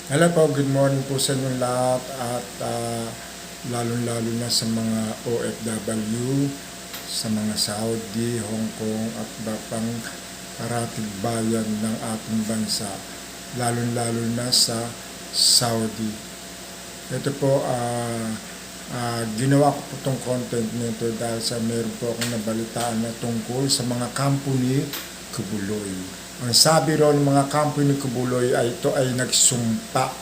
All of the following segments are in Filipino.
Hello po, good morning po sa inyong lahat at lalong-lalo na sa mga OFW, sa mga Saudi, Hong Kong at iba pang parating bayan ng ating bansa, lalong-lalo na sa Saudi. Ito po, ginawa ko po itong content nito dahil sa meron po akong nabalitaan na tungkol sa mga company Kubuloy. Ang sabi ron ng mga company Kubuloy ay ito ay nagsumpa.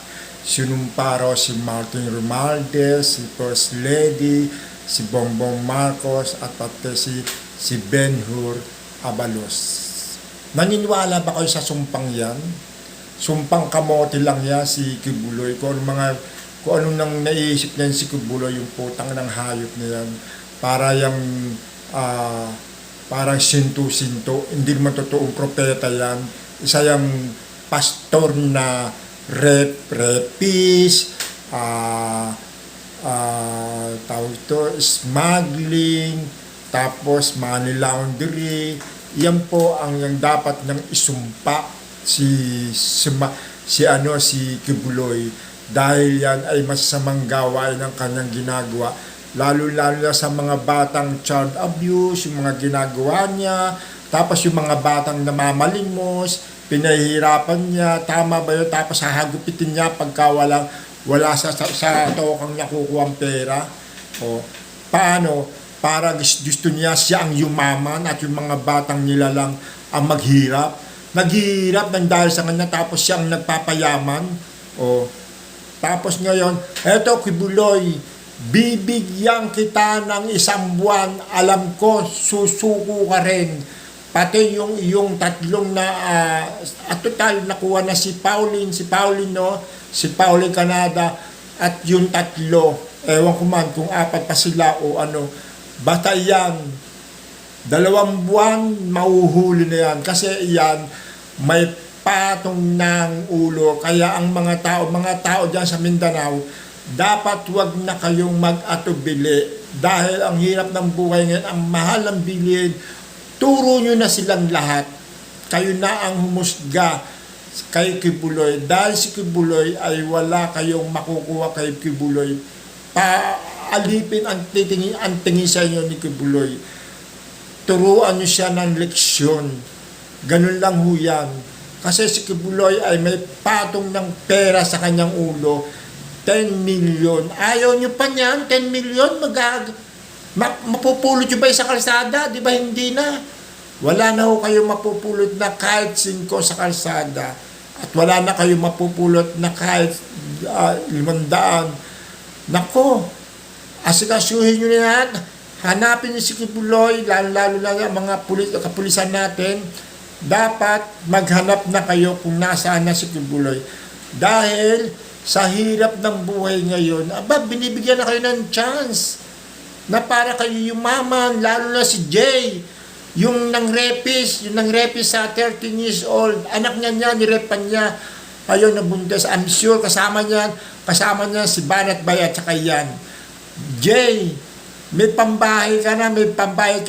Sinumpa raw si Martin Romualdez, si First Lady, si Bongbong Marcos at pati si Ben-Hur Abalos. Naniniwala ba kayo sa sumpang yan? Sumpang kamote lang yan si Kubuloy. Kung anong nang naiisip niyan si Kubuloy, yung putang ng hayop na yan. Para yung parang sinto-sinto, hindi naman totoong propeta yan. Isa yung pastor na repis, tawag ito, smuggling, tapos money laundry. Yan po ang yung dapat nang isumpa si Kibuloy, dahil yan ay masasamang gawain ng kanyang ginagawa, lalo-lalo na sa mga batang child abuse, yung mga ginagawa niya, tapos yung mga batang namamalimos, pinahihirapan niya, tama ba yun? Tapos hahagupitin niya pagka wala sa tokang niya kukuha ang pera. O, paano? Para gusto niya siya ang yumaman at yung mga batang nila lang ang maghirap. Naghihirap ng dahil sa kanya, tapos siya ang nagpapayaman. O, tapos ngayon, eto Kibuloy, bibigyan kita ng 1 buwan, alam ko susuko ka rin. Pati yung iyong tatlong na at total nakuha na si Pauline no, si Pauline Canada, at yung tatlo, ewan ko man kung 4 pa sila o ano, basta yan 2 buwan mahuhuli na yan, kasi yan may patong ng ulo. Kaya ang mga tao dyan sa Mindanao, dapat wag na kayong mag-atubili dahil ang hirap ng buhay ngayon, ang mahal ng bilhin. Turo nyo na silang lahat. Kayo na ang humusga kay Kibuloy, dahil si Kibuloy ay wala kayong makukuha kay Kibuloy. Paalipin ang tingin sa inyo ni Kibuloy. Turuan nyo siya ng leksyon. Ganun lang ho yan. Kasi si Kibuloy ay may patong ng pera sa kanyang ulo, 10 million. Ayaw nyo pa niyan, 10 million, mapupulot nyo ba sa kalsada? Di ba hindi na? Wala na ho kayo mapupulot na kahit 5 sa kalsada. At wala na kayo mapupulot na kahit 500. Nako, asikasuhin nyo na yan. Hanapin nyo si Kibuloy, lalo na yung mga kapulisan natin. Dapat maghanap na kayo kung nasaan na si Kibuloy. Dahil sa hirap ng buhay ngayon, binibigyan na kayo ng chance na para kayo yumaman, lalo na si Jay, yung nangrepis sa 13 years old, anak niya nirepan niya, ayaw nabuntis. I'm sure kasama niya si Banat Bay at saka yan. Jay, may pambahay ka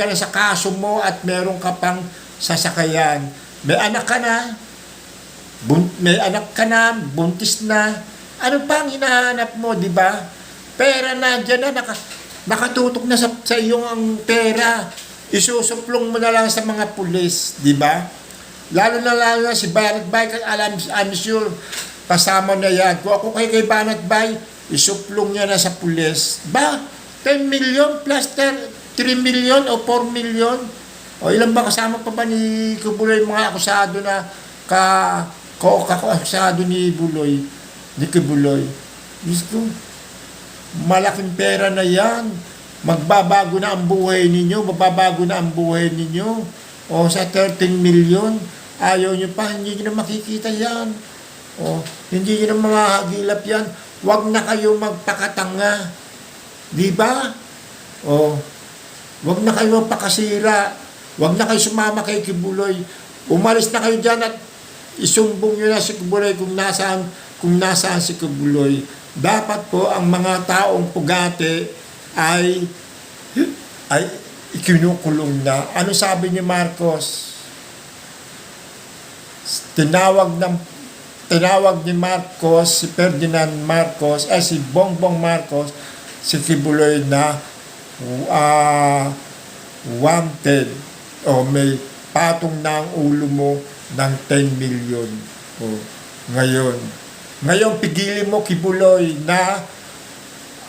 na sa kaso mo at meron ka pang sasakayan. May anak ka na, buntis na. Ano pa ang hinahanap mo, di ba? Pera na dyan na, nakatutok na sa iyong ang pera. Isusuplong mo na lang sa mga pulis, di ba? Lalo na si Banat Bay, I'm sure kasama na yan. Kung ako kay Banat Bay, isuplong niya na sa pulis. 10 million plus 3 million o 4 million? O ilan ba kasama pa ba ni Kibuloy mga akusado na akusado ni Kibuloy? Gusto, malaking pera na yan. Magbabago na ang buhay ninyo. O sa 13 million, ayaw nyo pa, hindi nyo na makikita yan. O, hindi nyo na mahagilap yan. Huwag na kayo magpakatanga. Di ba? O, huwag na kayo magpakasira. Huwag na kayo sumama kay Kibuloy. Umalis na kayo dyan at isumbong nyo na si Kibuloy kung nasaan si Kibuloy. Dapat po ang mga taong pugate ay ikinukulong na. Ano sabi ni Marcos? Tinawag ng tinawag ni Marcos, si Ferdinand Marcos, si Bongbong Marcos, si Kibuloy na wanted o may patong na ang ulo mo ng 10 million. O, ngayon pigilin mo, Kibuloy, na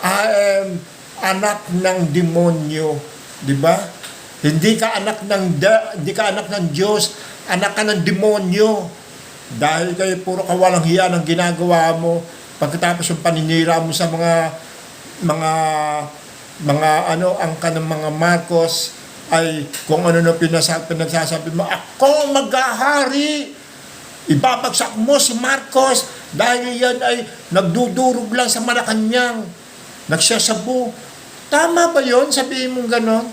I am anak ng demonyo, di ba? Hindi ka anak ng Diyos, anak ka ng demonyo. Dahil kayo puro kawalang hiya ng ginagawa mo, pagkatapos yung paninira mo sa mga angka ng mga Marcos ay kung ano na pinagsasabi mo, ako maghahari. Ibabagsak mo si Marcos dahil yan ay nagdudurog lang sa Malacanang, nagsasabu. Tama ba yon? Sabihin mong ganon?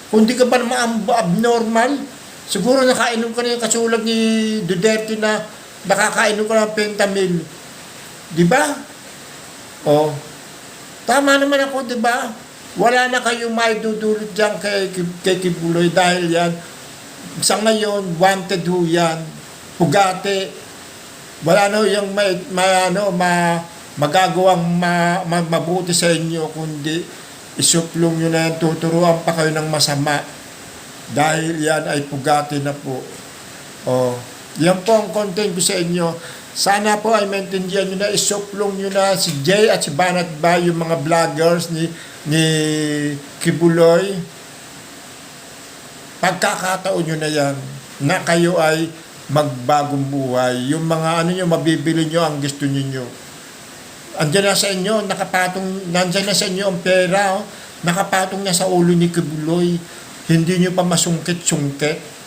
Kung di ka ba naman abnormal, siguro nakainom ka na yung kasulag ni Duterte na nakakainom ka ng pentamil. Di ba? O, tama naman ako, di ba? Wala na kayong maidudulot dyan kay Kibuloy dahil yan, sa ngayon, wanted ho yan, pugate. Wala na yung magagawang mabuti sa inyo, kundi isuplong nyo na yan, tuturuan pa kayo ng masama. Dahil yan ay pugate na po. O, yan po ang content ko sa inyo. Sana po ay maintindihan nyo na, isuplong nyo na si Jay at si Banat ba, yung mga vloggers ni Kibuloy. Pagkakataon nyo na yan, na kayo ay magbagong buhay. Yung mga mabibili nyo ang gusto niyo. Andiyan na sa inyo, nandiyan na sa inyo ang pera, nakapatong na sa ulo ni Kibuloy. Hindi nyo pa masungkit-sungkit.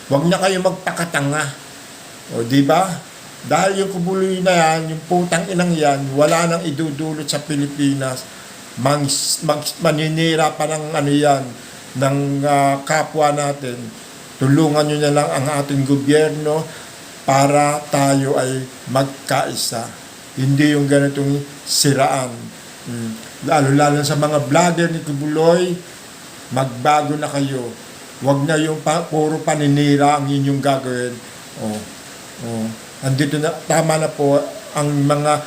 Huwag na kayo magpakatanga. O, di ba? Dahil yung Kibuloy na yan, yung putang inang yan, wala nang idudulot sa Pilipinas. Maninira pa ng ng kapwa natin. Tulungan nyo na lang ang ating gobyerno para tayo ay magkaisa. Hindi yung ganitong siraan. Lalo sa mga vlogger ni Kibuloy, magbago na kayo. Huwag na yung puro paninira ang inyong gagawin. Andito na, tama na po ang mga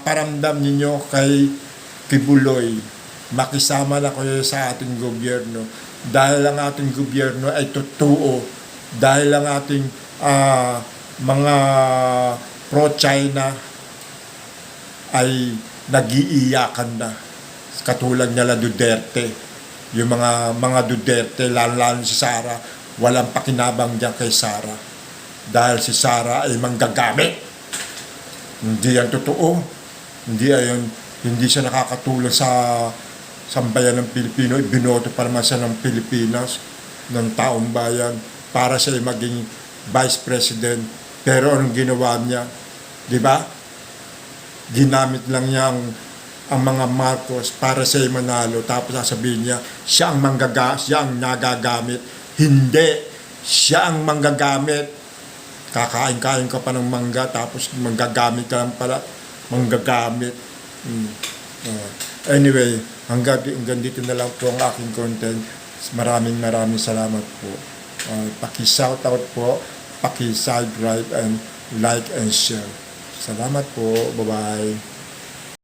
paramdam ninyo kay Kibuloy. Makisama na kayo sa ating gobyerno. Dahil ang ating gobyerno ay totoo. Dahil ang ating mga pro-China ay nag-iiyakan na. Katulad nila Duterte. Yung mga Duterte, lalo si Sara, walang pakinabang dyan kay Sara. Dahil si Sara ay manggagamit. Hindi yan totoo. Hindi siya nakakatulong sa sambayan ng Pilipino. Binoto pa naman siya ng Pilipinas, ng taong bayan, para siya maging Vice President. Pero anong ginawa niya? Di ba? Ginamit lang niya ang mga Marcos para siya manalo. Tapos sasabihin niya, siya ang nagagamit. Hindi. Siya ang manggagamit. Kakain-kain ka pa ng mangga, tapos manggagamit ka lang pala. Manggagamit. Anyway, hanggang dito na lang po ang aking content. Maraming salamat po. Paki-shoutout po, paki-subscribe and like and share. Salamat po. Bye-bye.